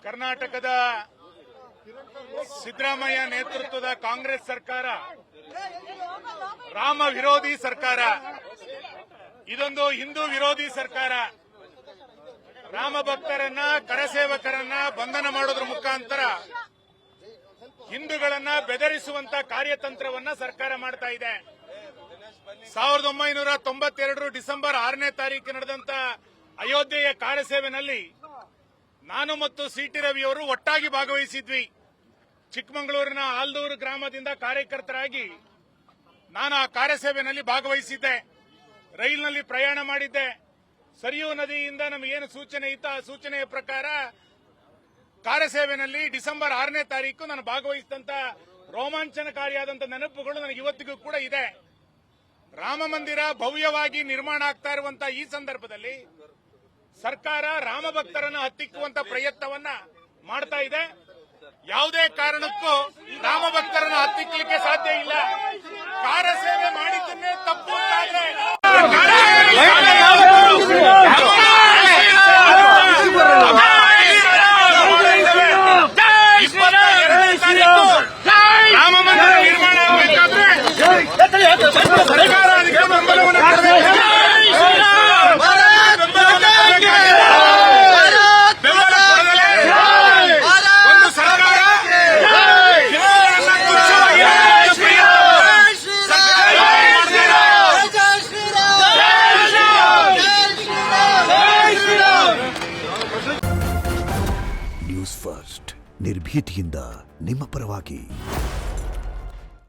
ಕರ್ನಾಟಕದ ಸಿದ್ದರಾಮಯ್ಯ ನೇತೃತ್ವದ ಕಾಂಗ್ರೆಸ್ ಸರ್ಕಾರ ರಾಮ ವಿರೋಧಿ ಸರ್ಕಾರ, ಇದೊಂದು ಹಿಂದೂ ವಿರೋಧಿ ಸರ್ಕಾರ. ರಾಮ ಭಕ್ತರನ್ನ, ಕರಸೇವಕರನ್ನ ಬಂಧನ ಮಾಡೋದ್ರ ಮುಖಾಂತರ ಹಿಂದೂಗಳನ್ನ ಬೆದರಿಸುವಂತ ಕಾರ್ಯತಂತ್ರವನ್ನ ಸರ್ಕಾರ ಮಾಡ್ತಾ ಇದೆ. 1992 ಡಿಸೆಂಬರ್ 6ನೇ ತಾರೀಕು ನಡೆದಂತ ಅಯೋಧ್ಯೆಯ ಕಾರ್ಯಸೇವೆನಲ್ಲಿ ನಾನು ಮತ್ತು ಸಿಟಿ ರವಿಯವರು ಒಟ್ಟಾಗಿ ಭಾಗವಹಿಸಿದ್ವಿ. ಚಿಕ್ಕಮಗಳೂರಿನ ಆಲ್ದೂರು ಗ್ರಾಮದಿಂದ ಕಾರ್ಯಕರ್ತರಾಗಿ ನಾನು ಆ ಕಾರ್ಯಸೇವೆಯಲ್ಲಿ ಭಾಗವಹಿಸಿದ್ದೆ. ರೈಲಿನಲ್ಲಿ ಪ್ರಯಾಣ ಮಾಡಿದ್ದೆ. ಸರಿಯೂ ನದಿಯಿಂದ ನಮಗೇನು ಸೂಚನೆ ಇತ್ತು ಆ ಸೂಚನೆಯ ಪ್ರಕಾರ ಕಾರ್ಯಸೇವೆಯಲ್ಲಿ ಡಿಸೆಂಬರ್ 6ನೇ ತಾರೀಕು ನಾನು ಭಾಗವಹಿಸಿದಂತ ರೋಮಾಂಚನಕಾರಿಯಾದಂಥ ನೆನಪುಗಳು ನನಗೆ ಇವತ್ತಿಗೂ ಕೂಡ ಇದೆ. ರಾಮ ಮಂದಿರ ಭವ್ಯವಾಗಿ ನಿರ್ಮಾಣ ಆಗ್ತಾ ಇರುವಂತ ಈ ಸಂದರ್ಭದಲ್ಲಿ ಸರ್ಕಾರ ರಾಮ ಭಕ್ತರನ್ನು ಹತ್ತಿಕ್ಕುವಂತ ಪ್ರಯತ್ನವನ್ನ ಮಾಡ್ತಾ ಇದೆ. ಯಾವುದೇ ಕಾರಣಕ್ಕೂ ರಾಮ ಭಕ್ತರನ್ನು ಹತ್ತಿಕ್ಕಲಿಕ್ಕೆ ಸಾಧ್ಯ ಇಲ್ಲ. ಕಾರ್ಯಸೇವೆ ಮಾಡಿದ್ದನ್ನೇ ತಪ್ಪು ಅಂತಾದ್ರೆ ರಾಮ ಮಂದಿರ ನಿರ್ಮಾಣ ಆಗಬೇಕಾದ್ರೆ ಸರ್ಕಾರ ಅದಕ್ಕೆ ಬೆಂಬಲವನ್ನು ಒಂದು ಸರ್ಕಾರ ನ್ಯೂಸ್ ಫಸ್ಟ್ ನಿರ್ಭೀತಿಯಿಂದ ನಿಮ್ಮ ಪರವಾಗಿ.